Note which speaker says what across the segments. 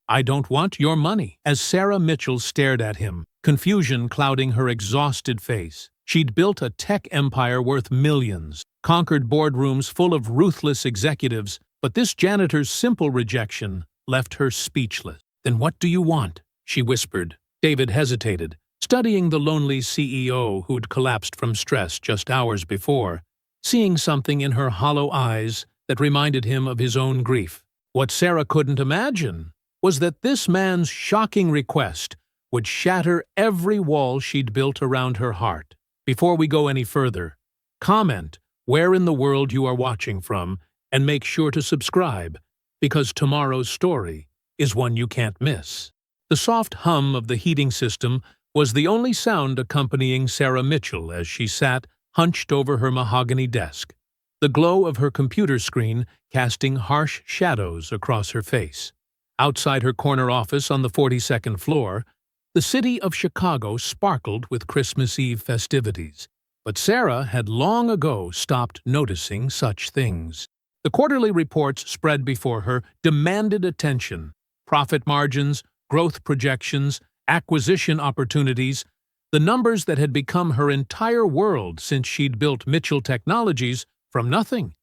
Speaker 1: "I don't want your money," as Sarah Mitchell stared at him, confusion clouding her exhausted face. She'd built a tech empire worth millions, conquered boardrooms full of ruthless executives, but this janitor's simple rejection left her speechless. "Then what do you want?" she whispered. David hesitated, studying the lonely CEO who'd collapsed from stress just hours before, seeing something in her hollow eyes that reminded him of his own grief. What Sarah couldn't imagine was that this man's shocking request would shatter every wall she'd built around her heart. Before we go any further, comment where in the world you are watching from and make sure to subscribe, because tomorrow's story is one you can't miss. The soft hum of the heating system was the only sound accompanying Sarah Mitchell as she sat hunched over her mahogany desk, the glow of her computer screen casting harsh shadows across her face. Outside her corner office on the 42nd floor, the city of Chicago sparkled with Christmas Eve festivities, but Sarah had long ago stopped noticing such things. The quarterly reports spread before her demanded attention. Profit margins, growth projections, acquisition opportunities, the numbers that had become her entire world since she'd built Mitchell Technologies from nothing.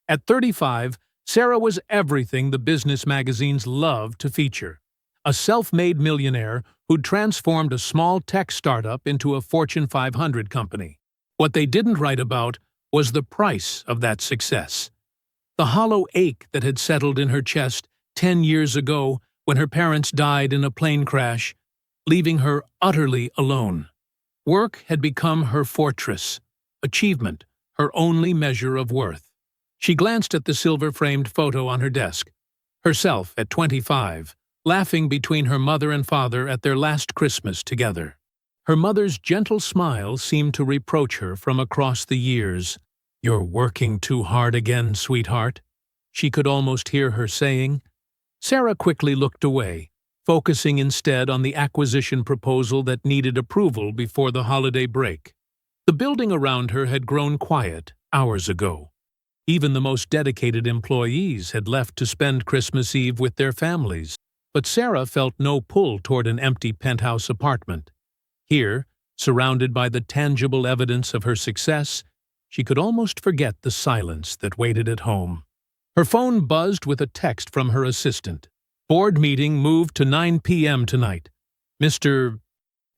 Speaker 1: At 35, Sarah was everything the business magazines loved to feature. A self-made millionaire who'd transformed a small tech startup into a Fortune 500 company. What they didn't write about was the price of that success. The hollow ache that had settled in her chest 10 years ago when her parents died in a plane crash, leaving her utterly alone. Work had become her fortress, achievement her only measure of worth. She glanced at the silver-framed photo on her desk. Herself at 25, laughing between her mother and father at their last Christmas together. Her mother's gentle smile seemed to reproach her from across the years. "You're working too hard again, sweetheart," she could almost hear her saying. Sarah quickly looked away, focusing instead on the acquisition proposal that needed approval before the holiday break. The building around her had grown quiet hours ago. Even the most dedicated employees had left to spend Christmas Eve with their families. But Sarah felt no pull toward an empty penthouse apartment. Here, surrounded by the tangible evidence of her success, she could almost forget the silence that waited at home. Her phone buzzed with a text from her assistant. "Board meeting moved to 9 p.m. tonight. Mr.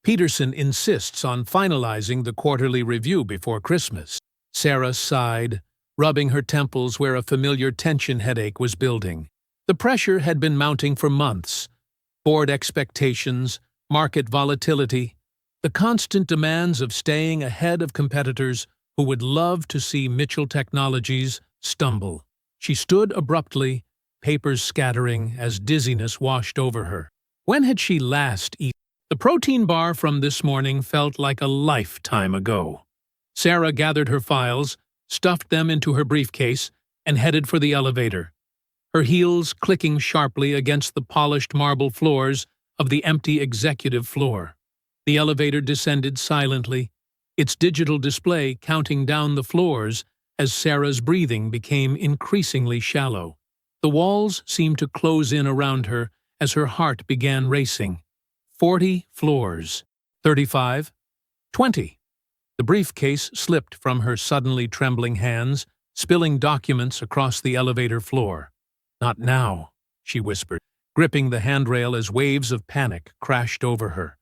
Speaker 1: Peterson insists on finalizing the quarterly review before Christmas." Sarah sighed, rubbing her temples where a familiar tension headache was building. The pressure had been mounting for months. Board expectations, market volatility, the constant demands of staying ahead of competitors who would love to see Mitchell Technologies stumble. She stood abruptly, papers scattering as dizziness washed over her. When had she last eaten? The protein bar from this morning felt like a lifetime ago. Sarah gathered her files, stuffed them into her briefcase, and headed for the elevator, her heels clicking sharply against the polished marble floors of the empty executive floor. The elevator descended silently, its digital display counting down the floors as Sarah's breathing became increasingly shallow. The walls seemed to close in around her as her heart began racing. 40 floors. 35. 20. The briefcase slipped from her suddenly trembling hands, spilling documents across the elevator floor. "Not now," she whispered, gripping the handrail as waves of panic crashed over her.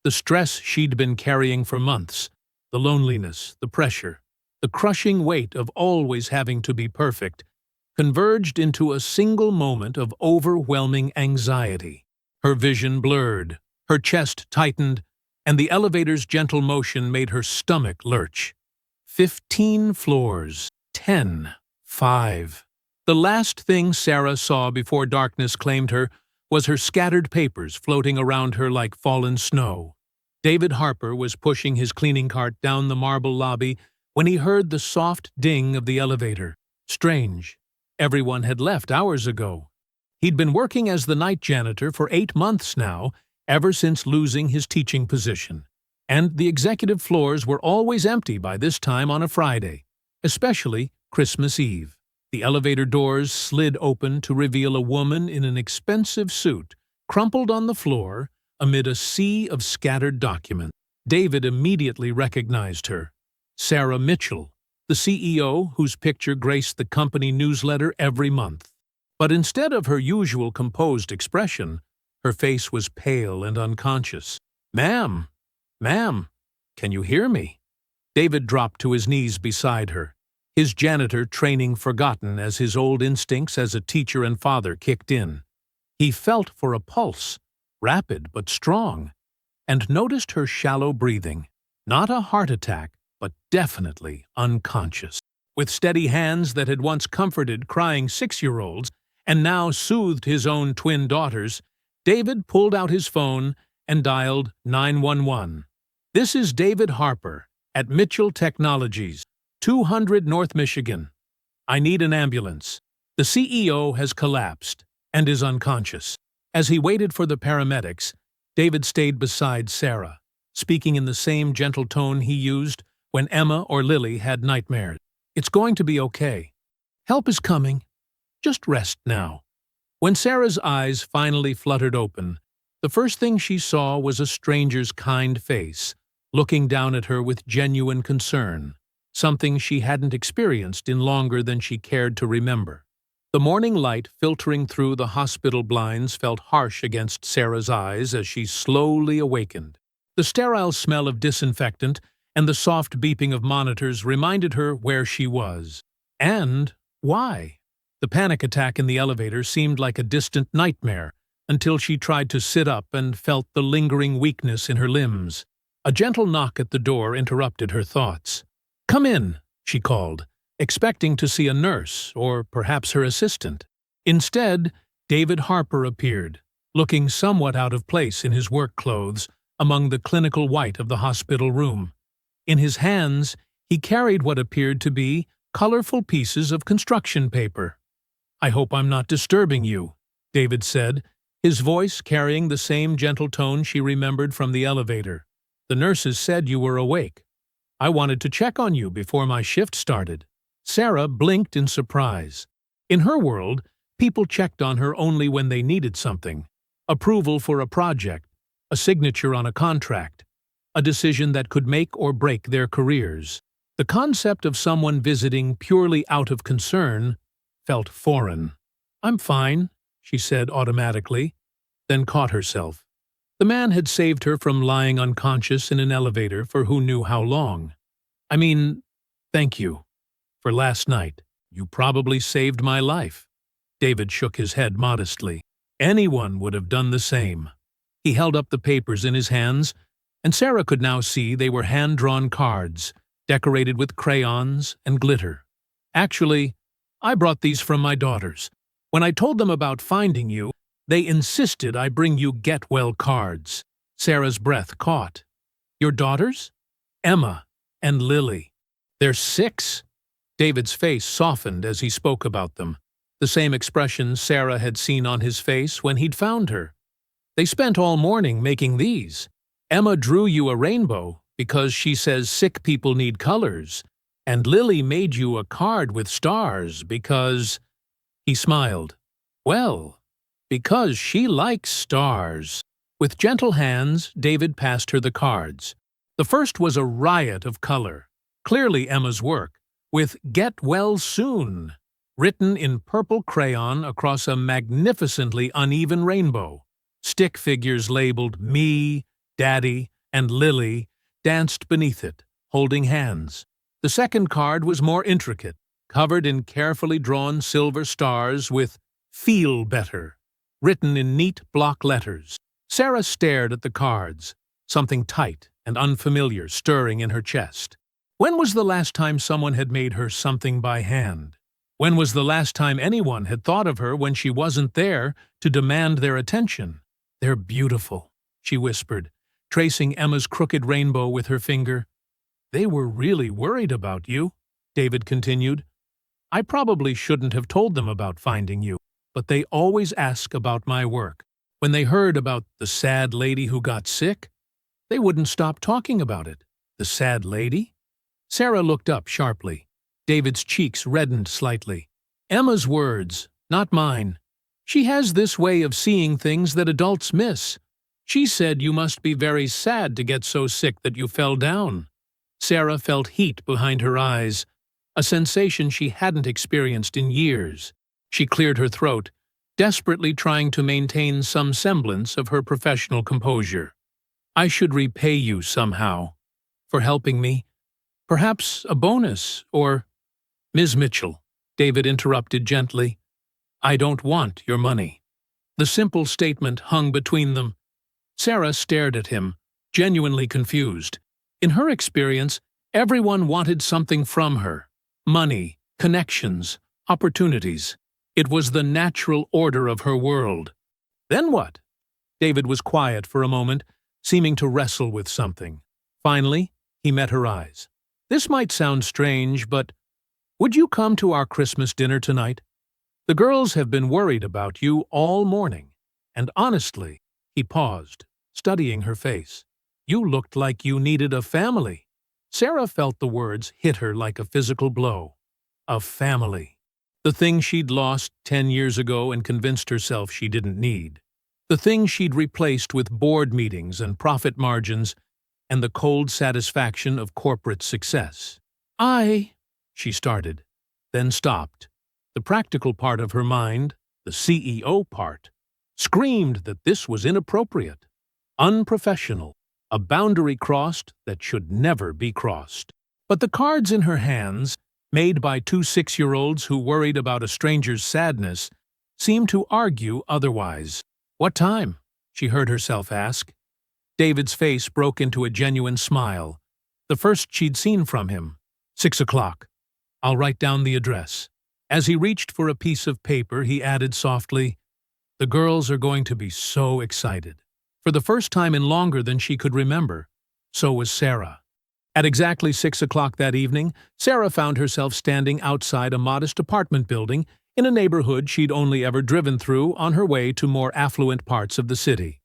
Speaker 1: The stress she'd been carrying for months, the loneliness, the pressure, the crushing weight of always having to be perfect, converged into a single moment of overwhelming anxiety. Her vision blurred, her chest tightened, and the elevator's gentle motion made her stomach lurch. 15 floors. 10. 5. The last thing Sarah saw before darkness claimed her was her scattered papers floating around her like fallen snow. David Harper was pushing his cleaning cart down the marble lobby when he heard the soft ding of the elevator. Strange. Everyone had left hours ago. He'd been working as the night janitor for 8 months now, ever since losing his teaching position. And the executive floors were always empty by this time on a Friday, especially Christmas Eve. The elevator doors slid open to reveal a woman in an expensive suit crumpled on the floor amid a sea of scattered documents. David immediately recognized her. Sarah Mitchell, the CEO whose picture graced the company newsletter every month. But instead of her usual composed expression, her face was pale and unconscious. "Ma'am, ma'am, can you hear me?" David dropped to his knees beside her, his janitor training forgotten as his old instincts as a teacher and father kicked in. He felt for a pulse, rapid but strong, and noticed her shallow breathing. Not a heart attack, but definitely unconscious. With steady hands that had once comforted crying 6-year-olds and now soothed his own twin daughters, David pulled out his phone and dialed 911. "This is David Harper at Mitchell Technologies, 200 North Michigan. I need an ambulance. The CEO has collapsed and is unconscious." As he waited for the paramedics, David stayed beside Sarah, speaking in the same gentle tone he used when Emma or Lily had nightmares. "It's going to be okay. Help is coming. Just rest now." When Sarah's eyes finally fluttered open, the first thing she saw was a stranger's kind face, looking down at her with genuine concern, something she hadn't experienced in longer than she cared to remember. The morning light filtering through the hospital blinds felt harsh against Sarah's eyes as she slowly awakened. The sterile smell of disinfectant and the soft beeping of monitors reminded her where she was. And why? The panic attack in the elevator seemed like a distant nightmare until she tried to sit up and felt the lingering weakness in her limbs. A gentle knock at the door interrupted her thoughts. "Come in," she called, expecting to see a nurse or perhaps her assistant. Instead, David Harper appeared, looking somewhat out of place in his work clothes among the clinical white of the hospital room. In his hands, he carried what appeared to be colorful pieces of construction paper. "I hope I'm not disturbing you," David said, his voice carrying the same gentle tone she remembered from the elevator. "The nurses said you were awake. I wanted to check on you before my shift started." Sarah blinked in surprise. In her world, people checked on her only when they needed something: approval for a project, a signature on a contract, a decision that could make or break their careers. The concept of someone visiting purely out of concern felt foreign. "I'm fine," she said automatically, then caught herself. The man had saved her from lying unconscious in an elevator for who knew how long. "I mean, thank you. For last night, you probably saved my life." David shook his head modestly. Anyone would have done the same. He held up the papers in his hands, and Sarah could now see they were hand-drawn cards, decorated with crayons and glitter. "Actually, I brought these from my daughters. When I told them about finding you, they insisted I bring you get-well cards." Sarah's breath caught. "Your daughters?" "Emma and Lily. They're 6. David's face softened as he spoke about them, the same expression Sarah had seen on his face when he'd found her. "They spent all morning making these. Emma drew you a rainbow because she says sick people need colors, and Lily made you a card with stars because—" He smiled. "Well, because she likes stars." With gentle hands, David passed her the cards. The first was a riot of color, clearly Emma's work, with "Get Well Soon" written in purple crayon across a magnificently uneven rainbow. Stick figures labeled Me, Daddy, and Lily danced beneath it, holding hands. The second card was more intricate, covered in carefully drawn silver stars with "Feel Better" written in neat block letters. Sarah stared at the cards, something tight and unfamiliar stirring in her chest. When was the last time someone had made her something by hand? When was the last time anyone had thought of her when she wasn't there to demand their attention? "They're beautiful," she whispered, tracing Emma's crooked rainbow with her finger. "They were really worried about you," David continued. "I probably shouldn't have told them about finding you, but they always ask about my work. When they heard about the sad lady who got sick, they wouldn't stop talking about it." "The sad lady?" Sarah looked up sharply. David's cheeks reddened slightly. "Emma's words, not mine. She has this way of seeing things that adults miss. She said you must be very sad to get so sick that you fell down. Sarah felt heat behind her eyes, a sensation she hadn't experienced in years. She cleared her throat, desperately trying to maintain some semblance of her professional composure. I should repay you somehow. For helping me. Perhaps a bonus, or— Ms. Mitchell, David interrupted gently. I don't want your money. The simple statement hung between them. Sarah stared at him, genuinely confused. In her experience, everyone wanted something from her. Money, connections, opportunities. It was the natural order of her world. Then what? David was quiet for a moment, seeming to wrestle with something. Finally, he met her eyes. This might sound strange, but would you come to our Christmas dinner tonight? The girls have been worried about you all morning, and honestly, he paused, studying her face. You looked like you needed a family. Sarah felt the words hit her like a physical blow. A family. The thing she'd lost 10 years ago and convinced herself she didn't need. The thing she'd replaced with board meetings and profit margins and the cold satisfaction of corporate success. She started, then stopped. The practical part of her mind, the CEO part, screamed that this was inappropriate, unprofessional, a boundary crossed that should never be crossed. But the cards in her hands, made by two 6-year-olds who worried about a stranger's sadness, seemed to argue otherwise. What time? She heard herself ask. David's face broke into a genuine smile, the first she'd seen from him. 6 o'clock. I'll write down the address. As he reached for a piece of paper, he added softly, The girls are going to be so excited. For the first time in longer than she could remember, so was Sarah. At exactly 6 o'clock that evening, Sarah found herself standing outside a modest apartment building in a neighborhood she'd only ever driven through on her way to more affluent parts of the city.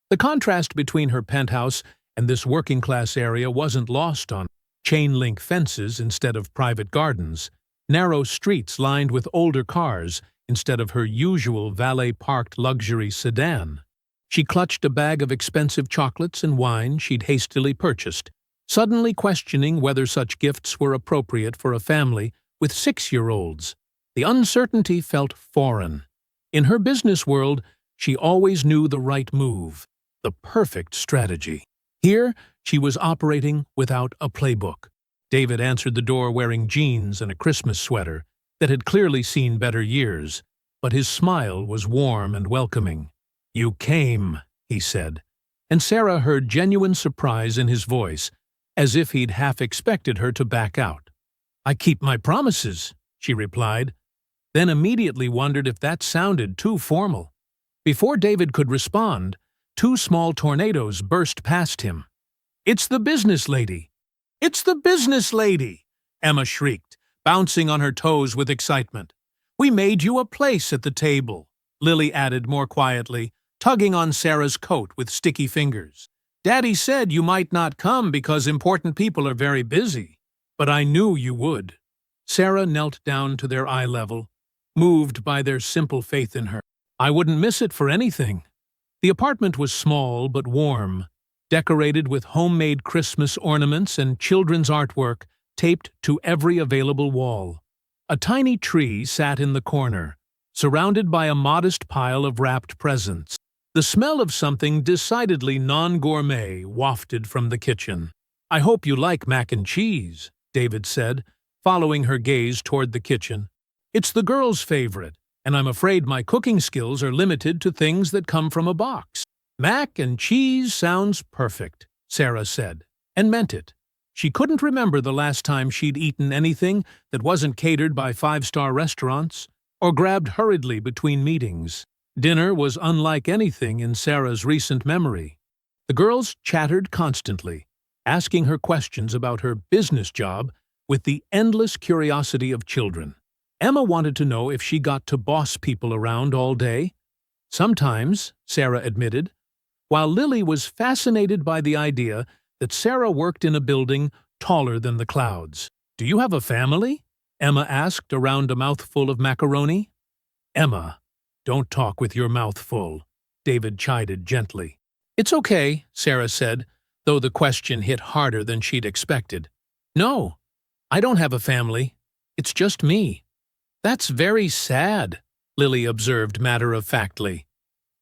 Speaker 1: The contrast between her penthouse and this working-class area wasn't lost on chain-link fences instead of private gardens, narrow streets lined with older cars instead of her usual valet-parked luxury sedan. She clutched a bag of expensive chocolates and wine she'd hastily purchased, suddenly questioning whether such gifts were appropriate for a family with 6-year-olds. The uncertainty felt foreign. In her business world, she always knew the right move, the perfect strategy. Here, she was operating without a playbook. David answered the door wearing jeans and a Christmas sweater that had clearly seen better years, but his smile was warm and welcoming. You came, he said, and Sarah heard genuine surprise in his voice, as if he'd half expected her to back out. I keep my promises, she replied, then immediately wondered if that sounded too formal. Before David could respond, 2 small tornadoes burst past him. It's the business lady! It's the business lady! Emma shrieked, bouncing on her toes with excitement. We made you a place at the table, Lily added more quietly, tugging on Sarah's coat with sticky fingers. Daddy said you might not come because important people are very busy, but I knew you would. Sarah knelt down to their eye level, moved by their simple faith in her. I wouldn't miss it for anything. The apartment was small but warm, decorated with homemade Christmas ornaments and children's artwork taped to every available wall. A tiny tree sat in the corner, surrounded by a modest pile of wrapped presents. The smell of something decidedly non-gourmet wafted from the kitchen. I hope you like mac and cheese, David said, following her gaze toward the kitchen. It's the girls' favorite, and I'm afraid my cooking skills are limited to things that come from a box. Mac and cheese sounds perfect, Sarah said, and meant it. She couldn't remember the last time she'd eaten anything that wasn't catered by 5-star restaurants or grabbed hurriedly between meetings. Dinner was unlike anything in Sarah's recent memory. The girls chattered constantly, asking her questions about her business job with the endless curiosity of children. Emma wanted to know if she got to boss people around all day. Sometimes, Sarah admitted, while Lily was fascinated by the idea that Sarah worked in a building taller than the clouds. Do you have a family? Emma asked around a mouthful of macaroni. Emma, Don't talk with your mouth full, David chided gently. It's okay, Sarah said, though the question hit harder than she'd expected. No, I don't have a family. It's just me. That's very sad, Lily observed matter-of-factly.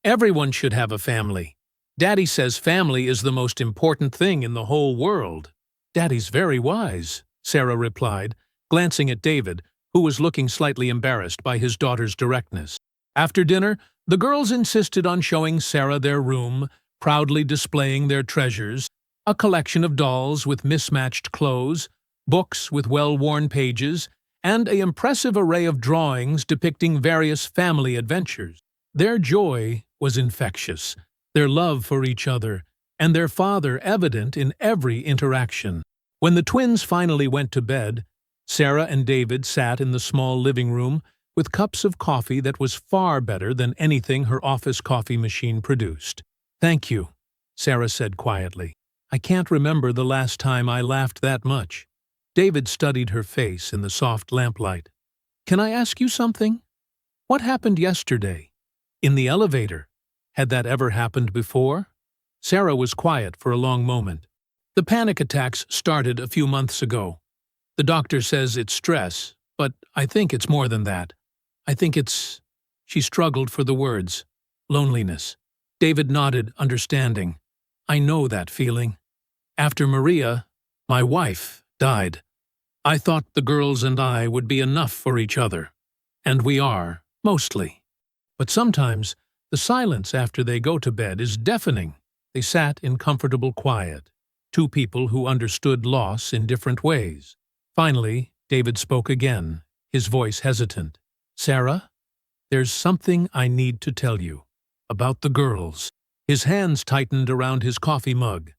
Speaker 1: Everyone should have a family. Daddy says family is the most important thing in the whole world. Daddy's very wise, Sarah replied, glancing at David, who was looking slightly embarrassed by his daughter's directness. After dinner, the girls insisted on showing Sarah their room, proudly displaying their treasures, a collection of dolls with mismatched clothes, books with well-worn pages, and an impressive array of drawings depicting various family adventures. Their joy was infectious, their love for each other, and their father evident in every interaction. When the twins finally went to bed, Sarah and David sat in the small living room with cups of coffee that was far better than anything her office coffee machine produced. "Thank you," Sarah said quietly. "I can't remember the last time I laughed that much." David studied her face in the soft lamplight. "Can I ask you something? What happened yesterday? In the elevator? Had that ever happened before?" Sarah was quiet for a long moment. "The panic attacks started a few months ago. The doctor says it's stress, but I think it's more than that. I think it's—" She struggled for the words. "Loneliness." David nodded, understanding. "I know that feeling. After Maria, my wife, died. I thought the girls and I would be enough for each other. And we are, mostly. But sometimes, the silence after they go to bed is deafening." They sat in comfortable quiet, two people who understood loss in different ways. Finally, David spoke again, his voice hesitant. "Sarah, there's something I need to tell you. About the girls." His hands tightened around his coffee mug.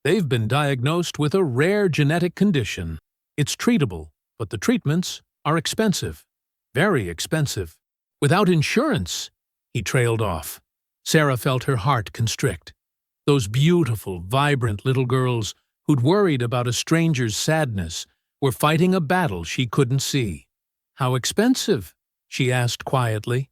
Speaker 1: "They've been diagnosed with a rare genetic condition. It's treatable, but the treatments are expensive. Very expensive. Without insurance," he trailed off. Sarah felt her heart constrict. Those beautiful, vibrant little girls who'd worried about a stranger's sadness were fighting a battle she couldn't see. "How expensive?" she asked quietly.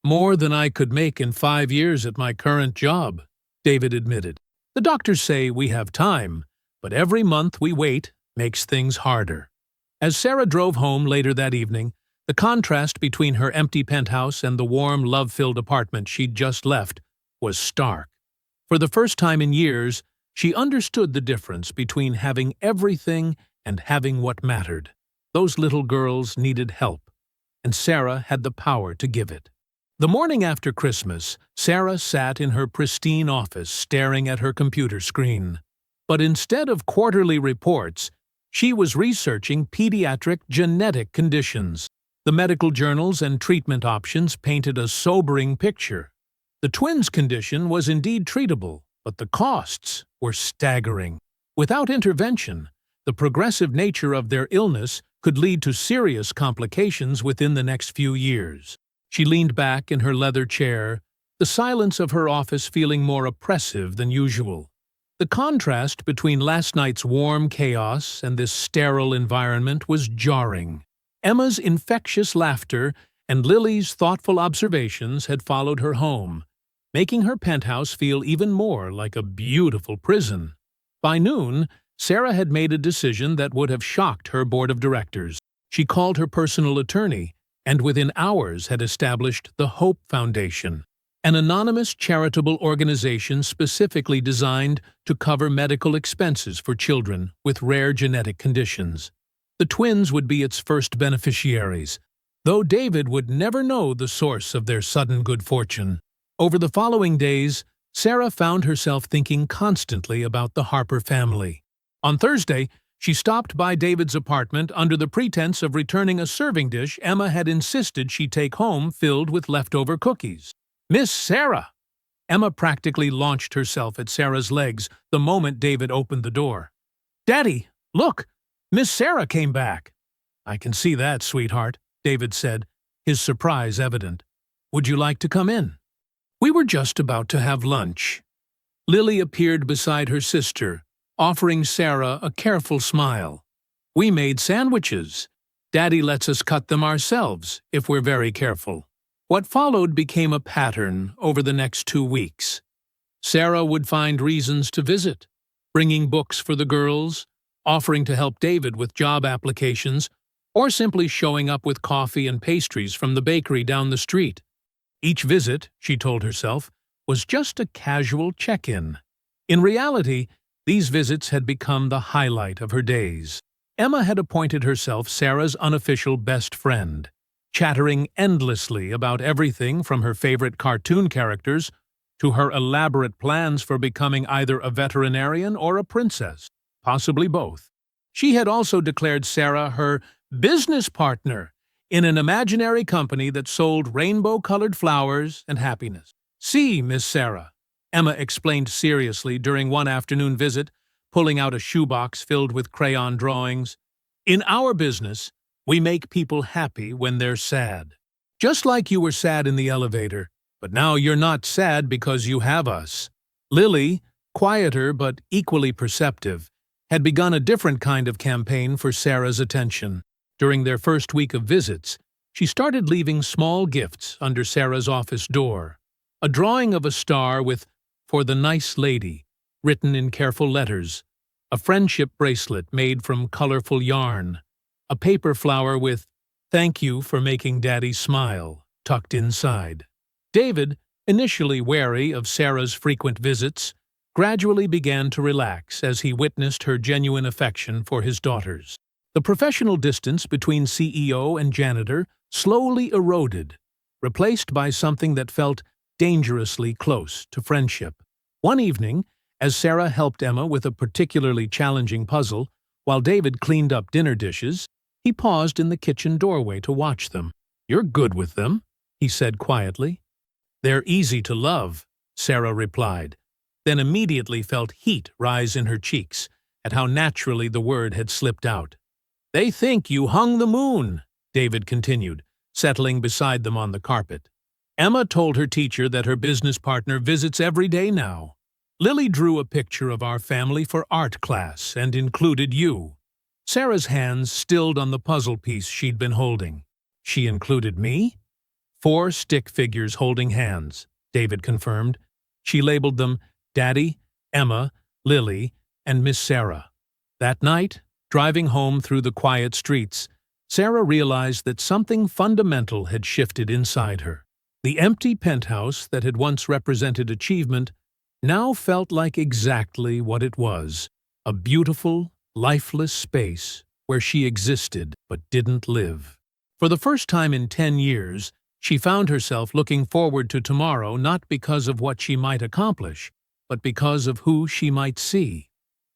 Speaker 1: "More than I could make in 5 years at my current job," David admitted. "The doctors say we have time, but every month we wait makes things harder." As Sarah drove home later that evening, the contrast between her empty penthouse and the warm, love-filled apartment she'd just left was stark. For the first time in years, she understood the difference between having everything and having what mattered. Those little girls needed help, and Sarah had the power to give it. The morning after Christmas, Sarah sat in her pristine office staring at her computer screen. But instead of quarterly reports, she was researching pediatric genetic conditions. The medical journals and treatment options painted a sobering picture. The twins' condition was indeed treatable, but the costs were staggering. Without intervention, the progressive nature of their illness could lead to serious complications within the next few years. She leaned back in her leather chair, the silence of her office feeling more oppressive than usual. The contrast between last night's warm chaos and this sterile environment was jarring. Emma's infectious laughter and Lily's thoughtful observations had followed her home, making her penthouse feel even more like a beautiful prison. By noon, Sarah had made a decision that would have shocked her board of directors. She called her personal attorney, and within hours had established the Hope Foundation, an anonymous charitable organization specifically designed to cover medical expenses for children with rare genetic conditions. The twins would be its first beneficiaries, though David would never know the source of their sudden good fortune. Over the following days, Sarah found herself thinking constantly about the Harper family. On Thursday, she stopped by David's apartment under the pretense of returning a serving dish Emma had insisted she take home filled with leftover cookies. "Miss Sarah!" Emma practically launched herself at Sarah's legs the moment David opened the door. "Daddy, look! Miss Sarah came back!" "I can see that, sweetheart," David said, his surprise evident. "Would you like to come in?" "We were just about to have lunch." Lily appeared beside her sister, offering Sarah a careful smile. "We made sandwiches. Daddy lets us cut them ourselves, if we're very careful." What followed became a pattern over the next 2 weeks. Sarah would find reasons to visit, bringing books for the girls, offering to help David with job applications, or simply showing up with coffee and pastries from the bakery down the street. Each visit, she told herself, was just a casual check-in. In reality, these visits had become the highlight of her days. Emma had appointed herself Sarah's unofficial best friend, chattering endlessly about everything from her favorite cartoon characters to her elaborate plans for becoming either a veterinarian or a princess, possibly both. She had also declared Sarah her business partner in an imaginary company that sold rainbow-colored flowers and happiness. "See, Miss Sarah," Emma explained seriously during one afternoon visit, pulling out a shoebox filled with crayon drawings. "In our business, we make people happy when they're sad. Just like you were sad in the elevator, but now you're not sad because you have us." Lily, quieter but equally perceptive, had begun a different kind of campaign for Sarah's attention. During their first week of visits, she started leaving small gifts under Sarah's office door. A drawing of a star with "For the Nice Lady" written in careful letters, a friendship bracelet made from colorful yarn, a paper flower with "Thank you for making Daddy smile" tucked inside. David, initially wary of Sarah's frequent visits, gradually began to relax as he witnessed her genuine affection for his daughters. The professional distance between CEO and janitor slowly eroded, replaced by something that felt dangerously close to friendship. One evening, as Sarah helped Emma with a particularly challenging puzzle, while David cleaned up dinner dishes, he paused in the kitchen doorway to watch them. "You're good with them," he said quietly. "They're easy to love," Sarah replied, then immediately felt heat rise in her cheeks at how naturally the word had slipped out. "They think you hung the moon," David continued, settling beside them on the carpet. "Emma told her teacher that her business partner visits every day now. Lily drew a picture of our family for art class and included you." Sarah's hands stilled on the puzzle piece she'd been holding. "She included me?" "4 stick figures holding hands," David confirmed. She labeled them Daddy, Emma, Lily, and Miss Sarah. That night, driving home through the quiet streets, Sarah realized that something fundamental had shifted inside her. The empty penthouse that had once represented achievement now felt like exactly what it was, a beautiful, lifeless space where she existed but didn't live. For the first time in 10 years, she found herself looking forward to tomorrow not because of what she might accomplish, but because of who she might see.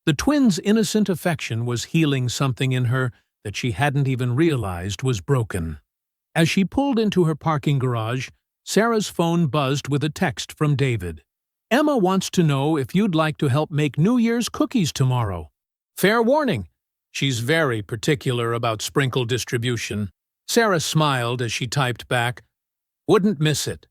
Speaker 1: The twins' innocent affection was healing something in her that she hadn't even realized was broken. As she pulled into her parking garage, Sarah's phone buzzed with a text from David. "Emma wants to know if you'd like to help make New Year's cookies tomorrow. Fair warning, she's very particular about sprinkle distribution." Sarah smiled as she typed back, "Wouldn't miss it.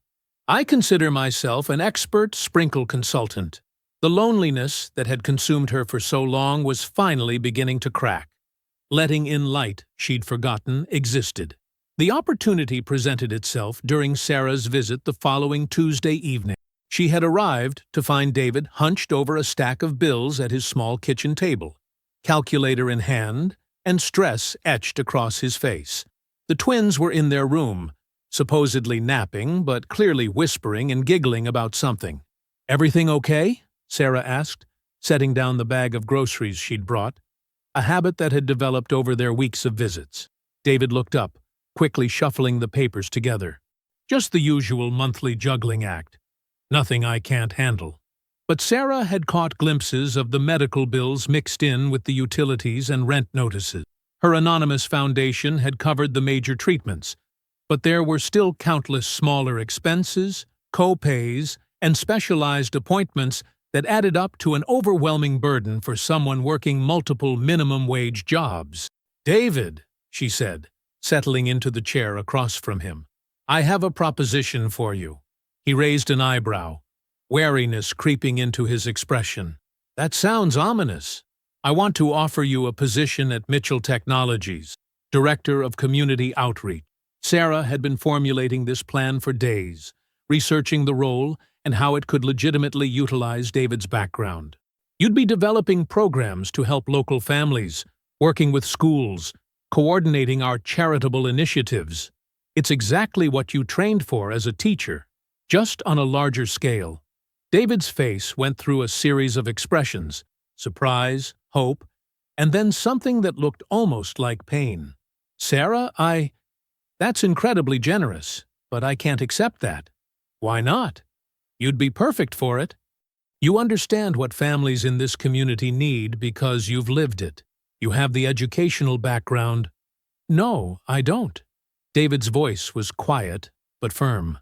Speaker 1: I consider myself an expert sprinkle consultant." The loneliness that had consumed her for so long was finally beginning to crack, letting in light she'd forgotten existed. The opportunity presented itself during Sarah's visit the following Tuesday evening. She had arrived to find David hunched over a stack of bills at his small kitchen table, calculator in hand, and stress etched across his face. The twins were in their room, supposedly napping but clearly whispering and giggling about something. "Everything okay?" Sarah asked, setting down the bag of groceries she'd brought, a habit that had developed over their weeks of visits. David looked up, quickly shuffling the papers together. "Just the usual monthly juggling act. Nothing I can't handle." But Sarah had caught glimpses of the medical bills mixed in with the utilities and rent notices. Her anonymous foundation had covered the major treatments, but there were still countless smaller expenses, co-pays, and specialized appointments that added up to an overwhelming burden for someone working multiple minimum-wage jobs. "David," she said, settling into the chair across from him, "I have a proposition for you." He raised an eyebrow, wariness creeping into his expression. "That sounds ominous." "I want to offer you a position at Mitchell Technologies, Director of Community Outreach." Sarah had been formulating this plan for days, researching the role and how it could legitimately utilize David's background. You'd be developing programs to help local families, working with schools, coordinating our charitable initiatives. It's exactly what you trained for as a teacher, just on a larger scale. David's face went through a series of expressions: surprise, hope, and then something that looked almost like pain. Sarah, that's incredibly generous, but I can't accept that. Why not? You'd be perfect for it. You understand what families in this community need because you've lived it. You have the educational background. No, I don't. David's voice was quiet, but firm.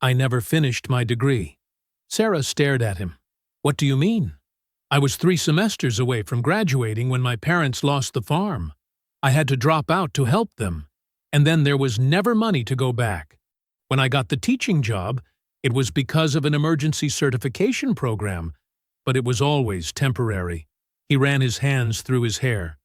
Speaker 1: I never finished my degree. Sarah stared at him. What do you mean? I was 3 semesters away from graduating when my parents lost the farm. I had to drop out to help them, and then there was never money to go back. When I got the teaching job, it was because of an emergency certification program, but it was always temporary. He ran his hands through his hair.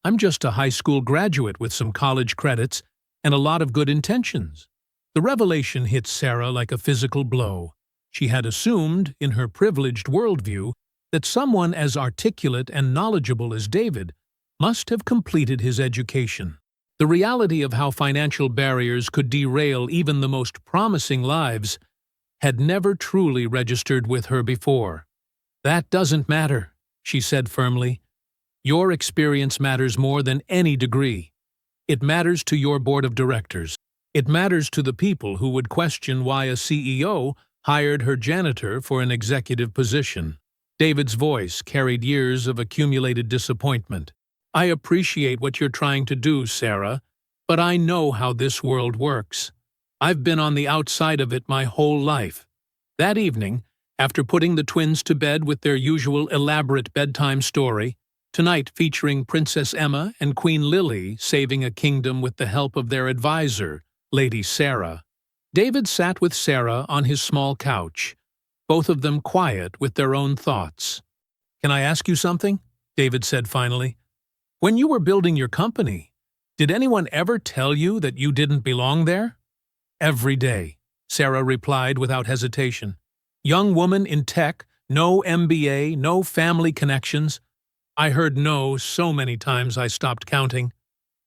Speaker 1: I'm just a high school graduate with some college credits and a lot of good intentions. The revelation hit Sarah like a physical blow. She had assumed, in her privileged worldview, that someone as articulate and knowledgeable as David must have completed his education. The reality of how financial barriers could derail even the most promising lives had never truly registered with her before. That doesn't matter, she said firmly. Your experience matters more than any degree. It matters to your board of directors. It matters to the people who would question why a CEO hired her janitor for an executive position. David's voice carried years of accumulated disappointment. I appreciate what you're trying to do, Sarah, but I know how this world works. I've been on the outside of it my whole life. That evening, after putting the twins to bed with their usual elaborate bedtime story, tonight featuring Princess Emma and Queen Lily saving a kingdom with the help of their advisor, Lady Sarah, David sat with Sarah on his small couch, both of them quiet with their own thoughts. Can I ask you something? David said finally. When you were building your company, did anyone ever tell you that you didn't belong there? Every day, Sarah replied without hesitation. Young woman in tech, no MBA, no family connections. I heard no so many times I stopped counting.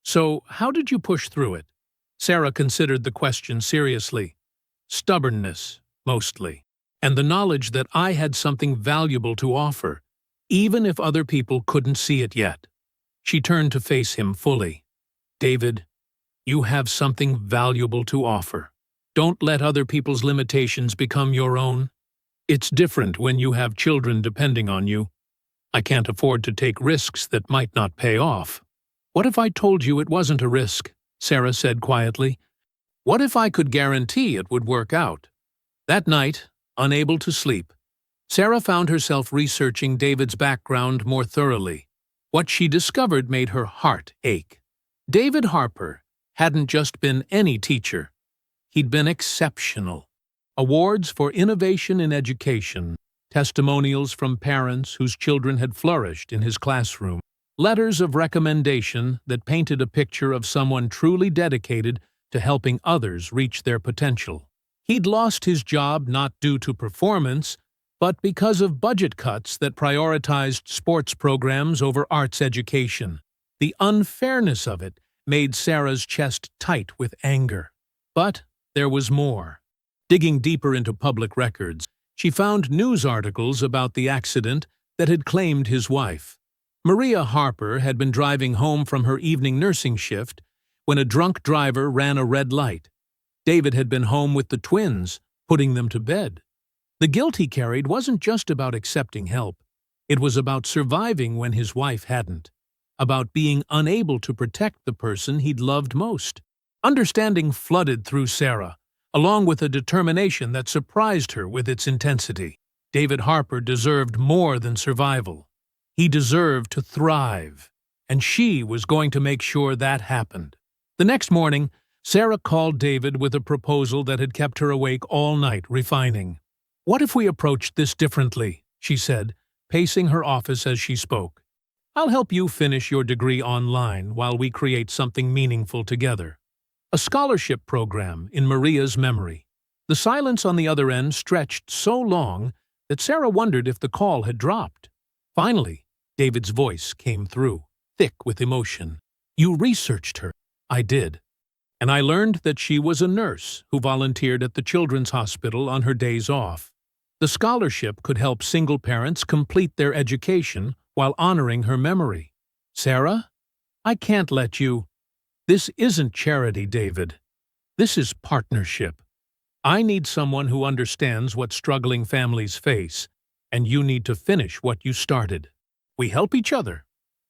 Speaker 1: So, how did you push through it? Sarah considered the question seriously. Stubbornness, mostly, and the knowledge that I had something valuable to offer, even if other people couldn't see it yet. She turned to face him fully. David, you have something valuable to offer. Don't let other people's limitations become your own. It's different when you have children depending on you. I can't afford to take risks that might not pay off. What if I told you it wasn't a risk? Sarah said quietly. What if I could guarantee it would work out? That night, unable to sleep, Sarah found herself researching David's background more thoroughly. What she discovered made her heart ache. David Harper hadn't just been any teacher. He'd been exceptional. Awards for innovation in education, testimonials from parents whose children had flourished in his classroom, letters of recommendation that painted a picture of someone truly dedicated to helping others reach their potential. He'd lost his job not due to performance, but because of budget cuts that prioritized sports programs over arts education. The unfairness of it made Sarah's chest tight with anger. But there was more. Digging deeper into public records, she found news articles about the accident that had claimed his wife. Maria Harper had been driving home from her evening nursing shift when a drunk driver ran a red light. David had been home with the twins, putting them to bed. The guilt he carried wasn't just about accepting help. It was about surviving when his wife hadn't, about being unable to protect the person he'd loved most. Understanding flooded through Sarah, along with a determination that surprised her with its intensity. David Harper deserved more than survival. He deserved to thrive, and she was going to make sure that happened. The next morning, Sarah called David with a proposal that had kept her awake all night, refining. What if we approached this differently? She said, pacing her office as she spoke. I'll help you finish your degree online while we create something meaningful together. A scholarship program in Maria's memory. The silence on the other end stretched so long that Sarah wondered if the call had dropped. Finally, David's voice came through, thick with emotion. "You researched her." "I did. And I learned that she was a nurse who volunteered at the children's hospital on her days off. The scholarship could help single parents complete their education while honoring her memory." "Sarah, I can't let you—" "This isn't charity, David. This is partnership. I need someone who understands what struggling families face, and you need to finish what you started. We help each other."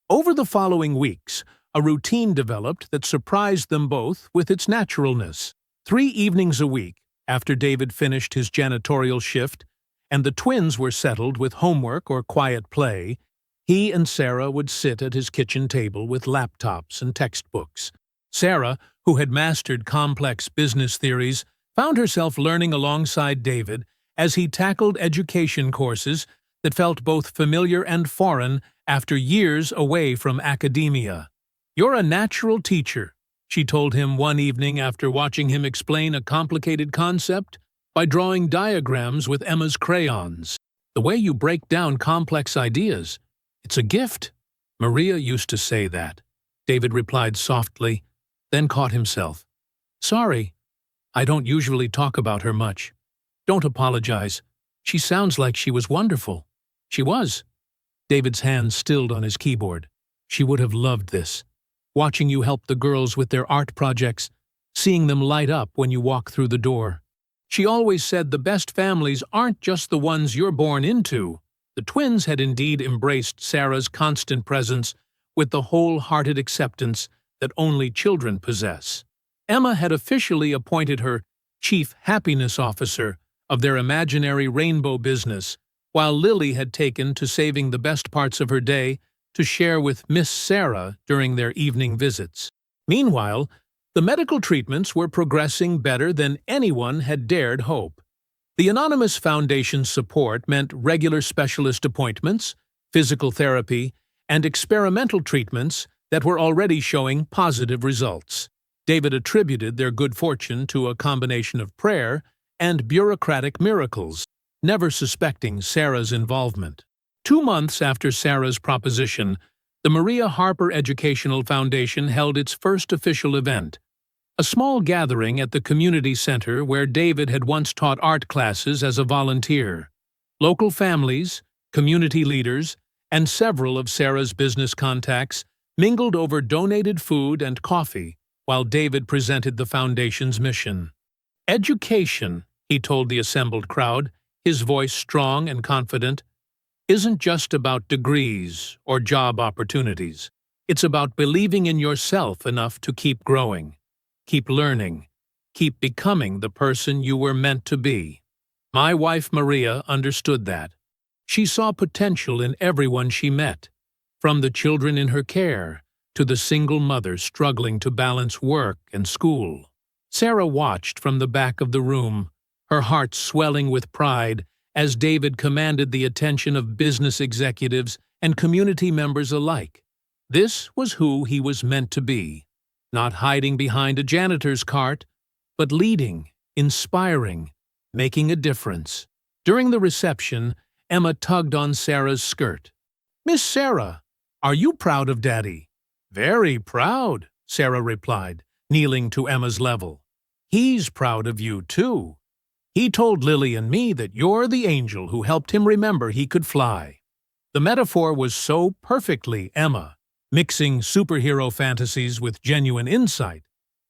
Speaker 1: Over the following weeks, a routine developed that surprised them both with its naturalness. 3 evenings a week, after David finished his janitorial shift, and the twins were settled with homework or quiet play, he and Sarah would sit at his kitchen table with laptops and textbooks. Sarah, who had mastered complex business theories, found herself learning alongside David as he tackled education courses that felt both familiar and foreign after years away from academia. "You're a natural teacher," she told him one evening after watching him explain a complicated concept by drawing diagrams with Emma's crayons. "The way you break down complex ideas, it's a gift." "Maria used to say that," David replied softly, then caught himself. "Sorry, I don't usually talk about her much. Don't apologize. She sounds like she was wonderful." "She was." David's hands stilled on his keyboard. "She would have loved this. Watching you help the girls with their art projects, seeing them light up when you walk through the door. She always said the best families aren't just the ones you're born into." The twins had indeed embraced Sarah's constant presence with the wholehearted acceptance that only children possess. Emma had officially appointed her Chief Happiness Officer of their imaginary rainbow business, while Lily had taken to saving the best parts of her day to share with Miss Sarah during their evening visits. Meanwhile, the medical treatments were progressing better than anyone had dared hope. The Anonymous Foundation's support meant regular specialist appointments, physical therapy, and experimental treatments that were already showing positive results. David attributed their good fortune to a combination of prayer and bureaucratic miracles, never suspecting Sarah's involvement. 2 months after Sarah's proposition, the Maria Harper Educational Foundation held its first official event, a small gathering at the community center where David had once taught art classes as a volunteer. Local families, community leaders, and several of Sarah's business contacts mingled over donated food and coffee while David presented the foundation's mission. "Education," he told the assembled crowd, his voice strong and confident, "isn't just about degrees or job opportunities. It's about believing in yourself enough to keep growing, keep learning, keep becoming the person you were meant to be." My wife Maria understood that. She saw potential in everyone she met, from the children in her care to the single mother struggling to balance work and school. Sarah watched from the back of the room, her heart swelling with pride as David commanded the attention of business executives and community members alike. This was who he was meant to be, not hiding behind a janitor's cart, but leading, inspiring, making a difference. During the reception, Emma tugged on Sarah's skirt. "Miss Sarah, are you proud of Daddy?" "Very proud," Sarah replied, kneeling to Emma's level. "He's proud of you, too. He told Lily and me that you're the angel who helped him remember he could fly." The metaphor was so perfectly Emma, mixing superhero fantasies with genuine insight,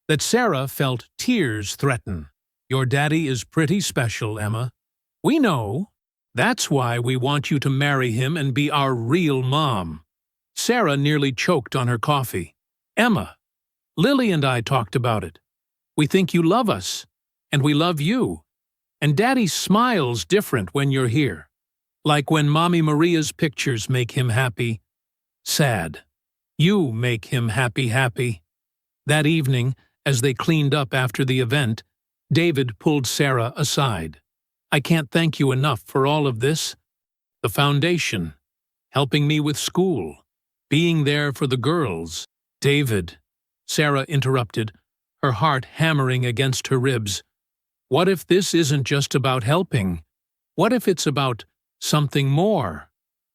Speaker 1: that Sarah felt tears threaten. "Your daddy is pretty special, Emma. We know. That's why we want you to marry him and be our real mom." Sarah nearly choked on her coffee. "Emma, Lily and I talked about it. We think you love us, and we love you. And Daddy smiles different when you're here. Like when Mommy Maria's pictures make him happy. Sad. You make him happy. That evening, as they cleaned up after the event, David pulled Sarah aside. "I can't thank you enough for all of this. The foundation, helping me with school, being there for the girls." "David," Sarah interrupted, her heart hammering against her ribs. What if this isn't just about helping? What if it's about something more?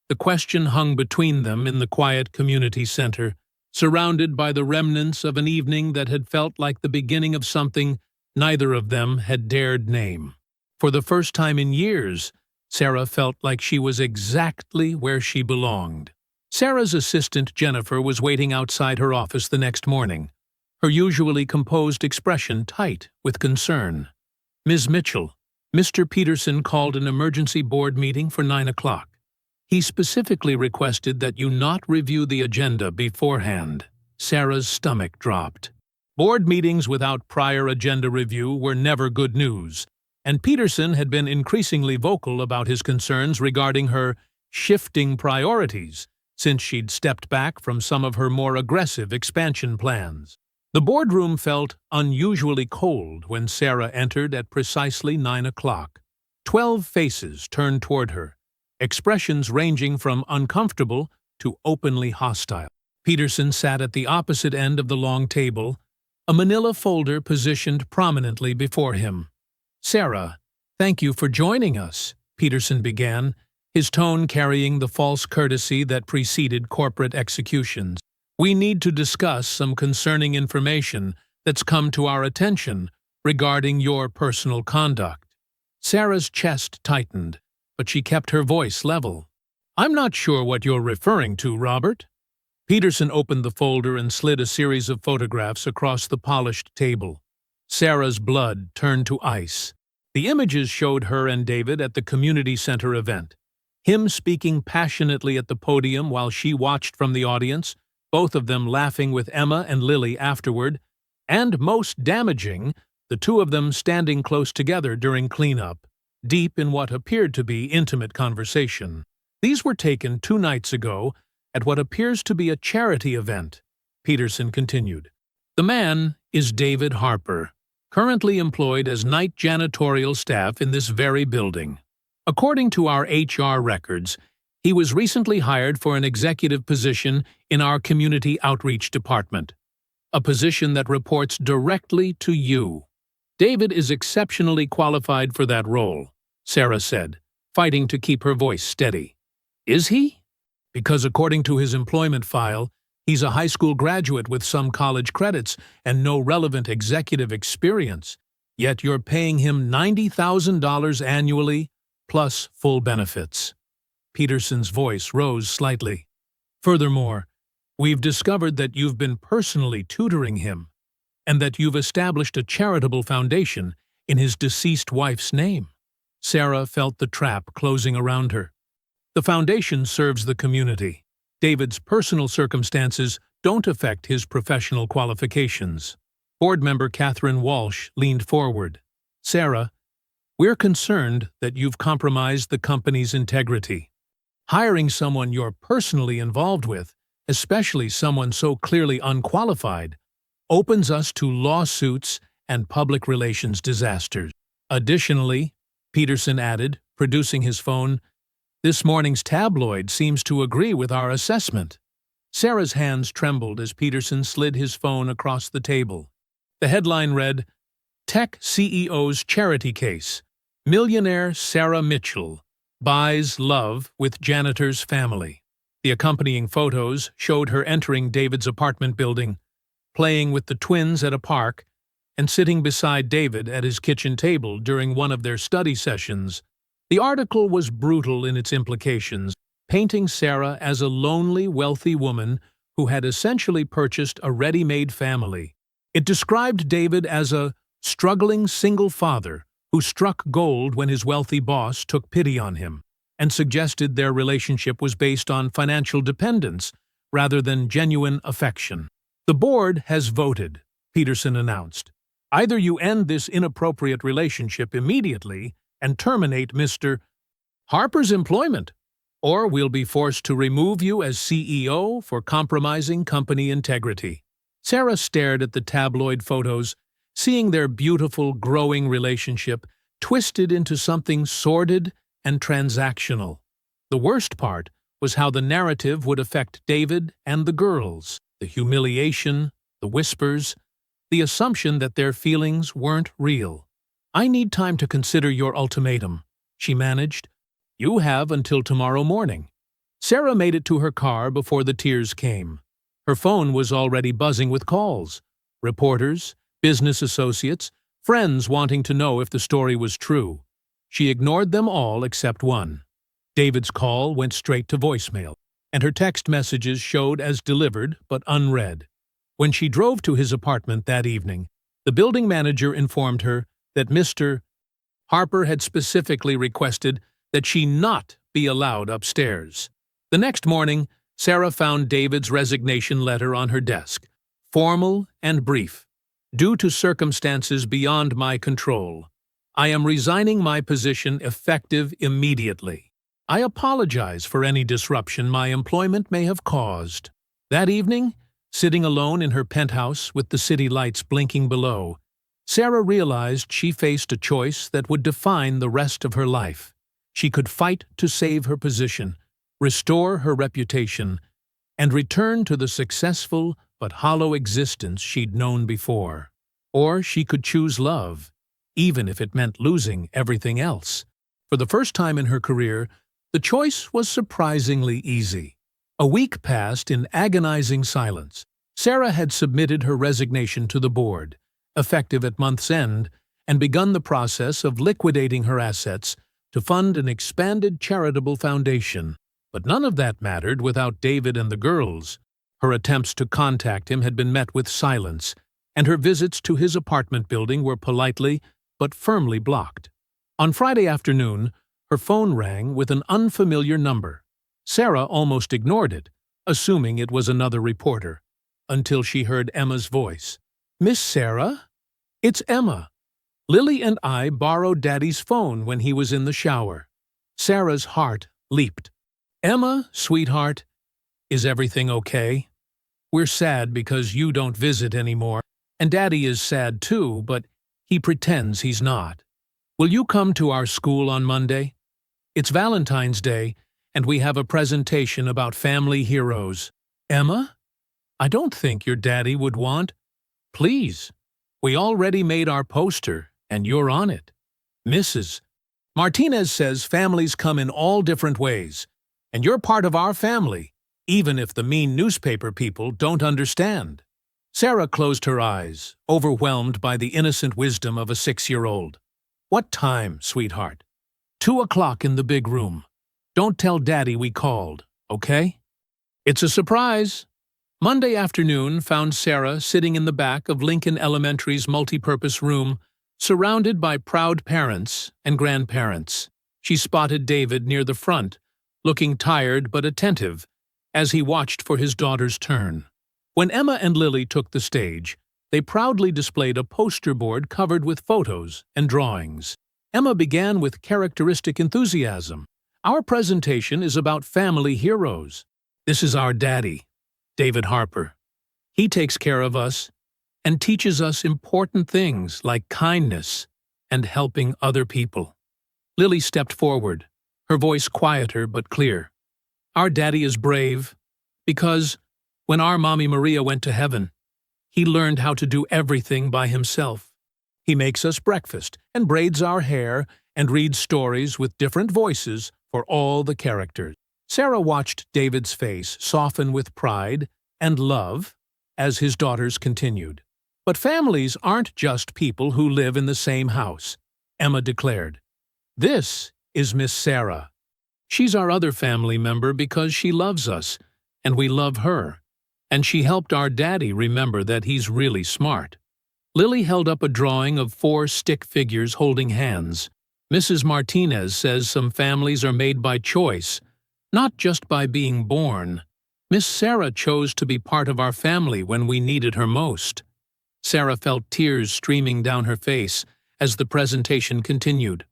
Speaker 1: The question hung between them in the quiet community center, surrounded by the remnants of an evening that had felt like the beginning of something neither of them had dared name. For the first time in years, Sarah felt like she was exactly where she belonged. Sarah's assistant, Jennifer, was waiting outside her office the next morning, her usually composed expression tight with concern. "Ms. Mitchell, Mr. Peterson called an emergency board meeting for 9 o'clock. He specifically requested that you not review the agenda beforehand." Sarah's stomach dropped. Board meetings without prior agenda review were never good news, and Peterson had been increasingly vocal about his concerns regarding her shifting priorities since she'd stepped back from some of her more aggressive expansion plans. The boardroom felt unusually cold when Sarah entered at precisely 9 o'clock. 12 faces turned toward her, expressions ranging from uncomfortable to openly hostile. Peterson sat at the opposite end of the long table, a manila folder positioned prominently before him. "Sarah, thank you for joining us," Peterson began, his tone carrying the false courtesy that preceded corporate executions. "We need to discuss some concerning information that's come to our attention regarding your personal conduct." Sarah's chest tightened, but she kept her voice level. "I'm not sure what you're referring to, Robert." Peterson opened the folder and slid a series of photographs across the polished table. Sarah's blood turned to ice. The images showed her and David at the community center event, him speaking passionately at the podium while she watched from the audience, both of them laughing with Emma and Lily afterward, and, most damaging, the two of them standing close together during cleanup, deep in what appeared to be intimate conversation. These were taken 2 nights ago at what appears to be a charity event, Peterson continued. "The man is David Harper, currently employed as night janitorial staff in this very building. According to our HR records, he was recently hired for an executive position in our community outreach department, a position that reports directly to you. David is exceptionally qualified for that role," Sarah said, fighting to keep her voice steady. "Is he? Because according to his employment file, he's a high school graduate with some college credits and no relevant executive experience, yet you're paying him $90,000 annually, plus full benefits." Peterson's voice rose slightly. "Furthermore, we've discovered that you've been personally tutoring him, and that you've established a charitable foundation in his deceased wife's name." Sarah felt the trap closing around her. "The foundation serves the community. David's personal circumstances don't affect his professional qualifications." Board member Catherine Walsh leaned forward. "Sarah, we're concerned that you've compromised the company's integrity. Hiring someone you're personally involved with, especially someone so clearly unqualified, opens us to lawsuits and public relations disasters." Additionally, Peterson added, producing his phone, "this morning's tabloid seems to agree with our assessment." Sarah's hands trembled as Peterson slid his phone across the table. The headline read, "Tech CEO's Charity Case. Millionaire Sarah Mitchell buys love with janitor's family." The accompanying photos showed her entering David's apartment building, playing with the twins at a park, and sitting beside David at his kitchen table during one of their study sessions. The article was brutal in its implications, painting Sarah as a lonely, wealthy woman who had essentially purchased a ready-made family. It described David as a struggling single father who struck gold when his wealthy boss took pity on him, and suggested their relationship was based on financial dependence rather than genuine affection. "The board has voted," Peterson announced. "Either you end this inappropriate relationship immediately and terminate Mr. Harper's employment, or we'll be forced to remove you as CEO for compromising company integrity." Sarah stared at the tabloid photos, seeing their beautiful, growing relationship twisted into something sordid and transactional. The worst part was how the narrative would affect David and the girls, the humiliation, the whispers, the assumption that their feelings weren't real. "I need time to consider your ultimatum," she managed. "You have until tomorrow morning." Sarah made it to her car before the tears came. Her phone was already buzzing with calls. Reporters, business associates, friends wanting to know if the story was true. She ignored them all except one. David's call went straight to voicemail, and her text messages showed as delivered but unread. When she drove to his apartment that evening, the building manager informed her that Mr. Harper had specifically requested that she not be allowed upstairs. The next morning, Sarah found David's resignation letter on her desk, formal and brief. "Due to circumstances beyond my control, I am resigning my position effective immediately. I apologize for any disruption my employment may have caused." That evening, sitting alone in her penthouse with the city lights blinking below, Sarah realized she faced a choice that would define the rest of her life. She could fight to save her position, restore her reputation, and return to the successful but hollow existence she'd known before. Or she could choose love, even if it meant losing everything else. For the first time in her career, the choice was surprisingly easy. A week passed in agonizing silence. Sarah had submitted her resignation to the board, effective at month's end, and begun the process of liquidating her assets to fund an expanded charitable foundation. But none of that mattered without David and the girls. Her attempts to contact him had been met with silence, and her visits to his apartment building were politely but firmly blocked. On Friday afternoon, her phone rang with an unfamiliar number. Sarah almost ignored it, assuming it was another reporter, until she heard Emma's voice. "Miss Sarah? It's Emma. Lily and I borrowed Daddy's phone when he was in the shower." Sarah's heart leaped. "Emma, sweetheart, is everything okay? We're sad because you don't visit anymore, and Daddy is sad too, but he pretends he's not. Will you come to our school on Monday? It's Valentine's Day, and we have a presentation about family heroes." "Emma? I don't think your daddy would want—" "Please. We already made our poster, and you're on it. Mrs. Martinez says families come in all different ways, and you're part of our family, even if the mean newspaper people don't understand." Sarah closed her eyes, overwhelmed by the innocent wisdom of a 6-year-old. "What time, sweetheart?" 2:00 in the big room. Don't tell Daddy we called, okay? It's a surprise. Monday afternoon found Sarah sitting in the back of Lincoln Elementary's multipurpose room, surrounded by proud parents and grandparents. She spotted David near the front, looking tired but attentive, as he watched for his daughter's turn. When Emma and Lily took the stage, they proudly displayed a poster board covered with photos and drawings. Emma began with characteristic enthusiasm. "Our presentation is about family heroes. This is our daddy, David Harper. He takes care of us and teaches us important things like kindness and helping other people." Lily stepped forward, her voice quieter but clear. "Our daddy is brave because when our Mommy Maria went to heaven, he learned how to do everything by himself. He makes us breakfast and braids our hair and reads stories with different voices for all the characters." Sarah watched David's face soften with pride and love as his daughters continued. "But families aren't just people who live in the same house," Emma declared. "This is Miss Sarah. She's our other family member because she loves us, and we love her, and she helped our daddy remember that he's really smart." Lily held up a drawing of 4 stick figures holding hands. "Mrs. Martinez says some families are made by choice, not just by being born. Miss Sarah chose to be part of our family when we needed her most." Sarah felt tears streaming down her face as the presentation continued.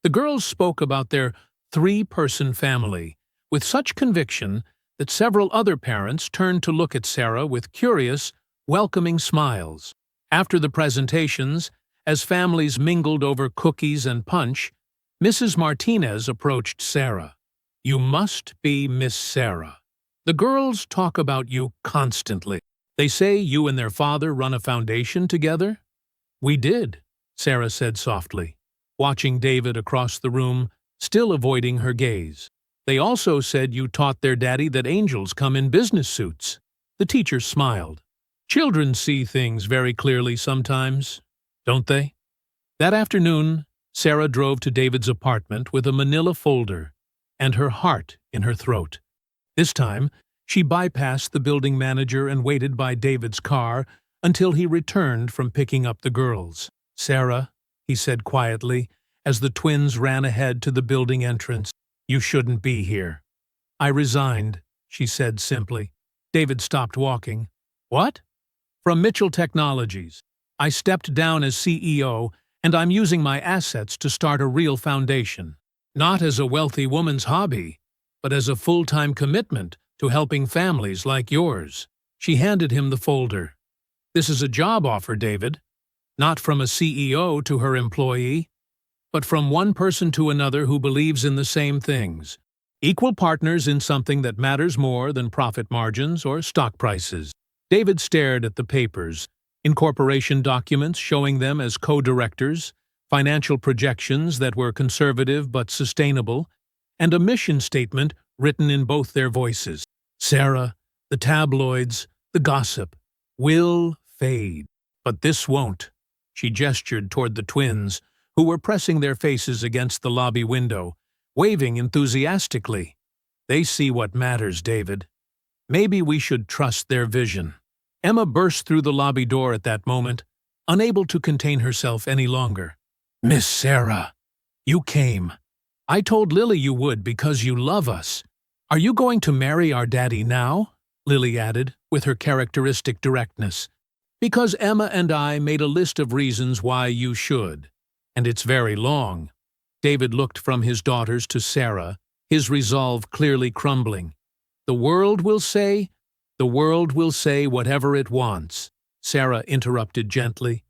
Speaker 1: The girls spoke about their 3-person family with such conviction that several other parents turned to look at Sarah with curious, welcoming smiles. After the presentations, as families mingled over cookies and punch, Mrs. Martinez approached Sarah. "You must be Miss Sarah. The girls talk about you constantly." They say you and their father run a foundation together? We did, Sarah said softly, watching David across the room, still avoiding her gaze. They also said you taught their daddy that angels come in business suits. The teacher smiled. Children see things very clearly sometimes, don't they? That afternoon, Sarah drove to David's apartment with a manila folder and her heart in her throat. This time, she bypassed the building manager and waited by David's car until he returned from picking up the girls. Sarah, he said quietly, as the twins ran ahead to the building entrance, you shouldn't be here. I resigned, she said simply. David stopped walking. What? From Mitchell Technologies. I stepped down as CEO, and I'm using my assets to start a real foundation. Not as a wealthy woman's hobby, but as a full-time commitment to helping families like yours. She handed him the folder. This is a job offer, David. Not from a CEO to her employee, but from one person to another who believes in the same things. Equal partners in something that matters more than profit margins or stock prices. David stared at the papers, incorporation documents showing them as co-directors, financial projections that were conservative but sustainable, and a mission statement written in both their voices. Sarah, the tabloids, the gossip, will fade. But this won't. She gestured toward the twins, who were pressing their faces against the lobby window, waving enthusiastically. They see what matters, David. Maybe we should trust their vision. Emma burst through the lobby door at that moment, unable to contain herself any longer. Miss Sarah, you came. I told Lily you would because you love us. Are you going to marry our daddy now? Lily added, with her characteristic directness. Because Emma and I made a list of reasons why you should. And it's very long. David looked from his daughters to Sarah, his resolve clearly crumbling. The world will say whatever it wants, Sarah interrupted gently.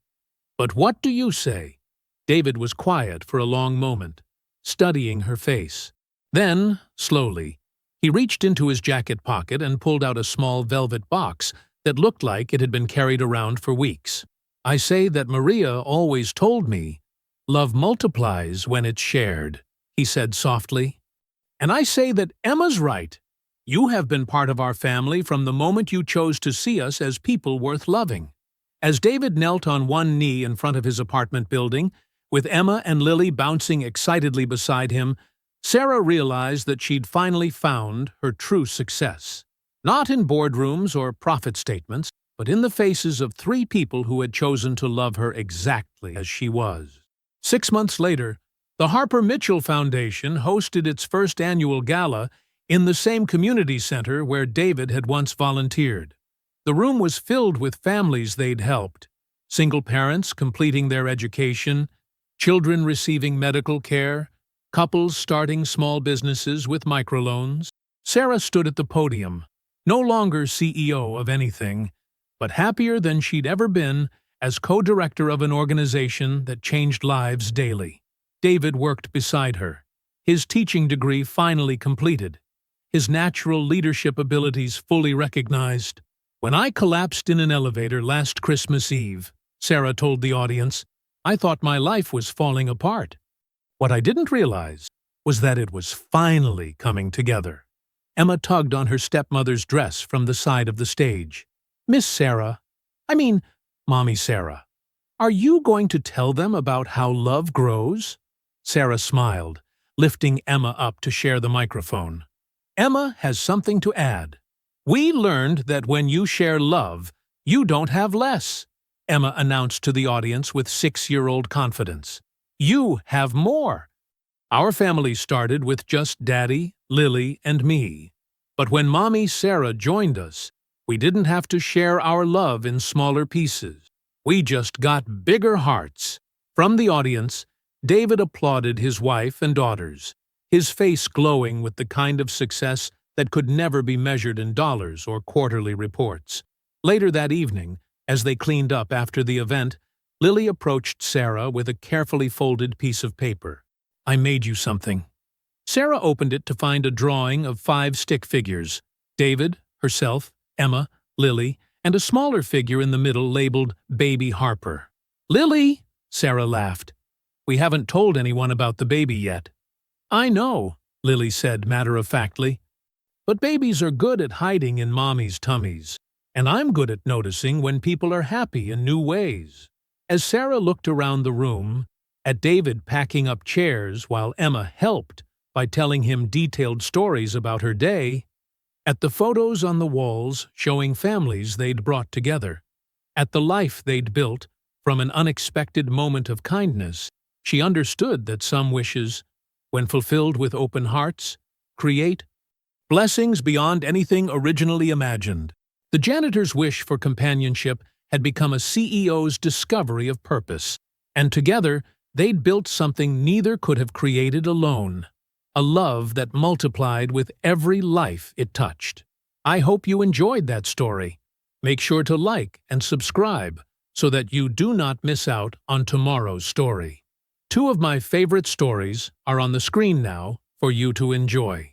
Speaker 1: But what do you say? David was quiet for a long moment, studying her face. Then, slowly, he reached into his jacket pocket and pulled out a small velvet box that looked like it had been carried around for weeks. I say that Maria always told me, love multiplies when it's shared, he said softly. And I say that Emma's right. You have been part of our family from the moment you chose to see us as people worth loving. As David knelt on one knee in front of his apartment building, with Emma and Lily bouncing excitedly beside him, Sarah realized that she'd finally found her true success. Not in boardrooms or profit statements, but in the faces of three people who had chosen to love her exactly as she was. 6 months later, the Harper Mitchell Foundation hosted its first annual gala in the same community center where David had once volunteered. The room was filled with families they'd helped, single parents completing their education, children receiving medical care, couples starting small businesses with microloans. Sarah stood at the podium, no longer CEO of anything, but happier than she'd ever been as co-director of an organization that changed lives daily. David worked beside her, his teaching degree finally completed, his natural leadership abilities fully recognized. When I collapsed in an elevator last Christmas Eve, Sarah told the audience, I thought my life was falling apart. What I didn't realize was that it was finally coming together. Emma tugged on her stepmother's dress from the side of the stage. Miss Sarah, Mommy Sarah, are you going to tell them about how love grows? Sarah smiled, lifting Emma up to share the microphone. Emma has something to add. We learned that when you share love, you don't have less, Emma announced to the audience with 6-year-old confidence. You have more. Our family started with just Daddy, Lily, and me. But when Mommy Sarah joined us, we didn't have to share our love in smaller pieces. We just got bigger hearts. From the audience, David applauded his wife and daughters, his face glowing with the kind of success that could never be measured in dollars or quarterly reports. Later that evening, as they cleaned up after the event, Lily approached Sarah with a carefully folded piece of paper. I made you something. Sarah opened it to find a drawing of 5 stick figures: David, herself, Emma, Lily, and a smaller figure in the middle labeled Baby Harper. "Lily!" Sarah laughed. "We haven't told anyone about the baby yet." "I know," Lily said matter-of-factly. "But babies are good at hiding in mommy's tummies, and I'm good at noticing when people are happy in new ways." As Sarah looked around the room, at David packing up chairs while Emma helped by telling him detailed stories about her day, at the photos on the walls showing families they'd brought together, at the life they'd built from an unexpected moment of kindness, she understood that some wishes, when fulfilled with open hearts, create blessings beyond anything originally imagined. The janitor's wish for companionship had become a CEO's discovery of purpose, and together they'd built something neither could have created alone. A love that multiplied with every life it touched. I hope you enjoyed that story. Make sure to like and subscribe so that you do not miss out on tomorrow's story. Two of my favorite stories are on the screen now for you to enjoy.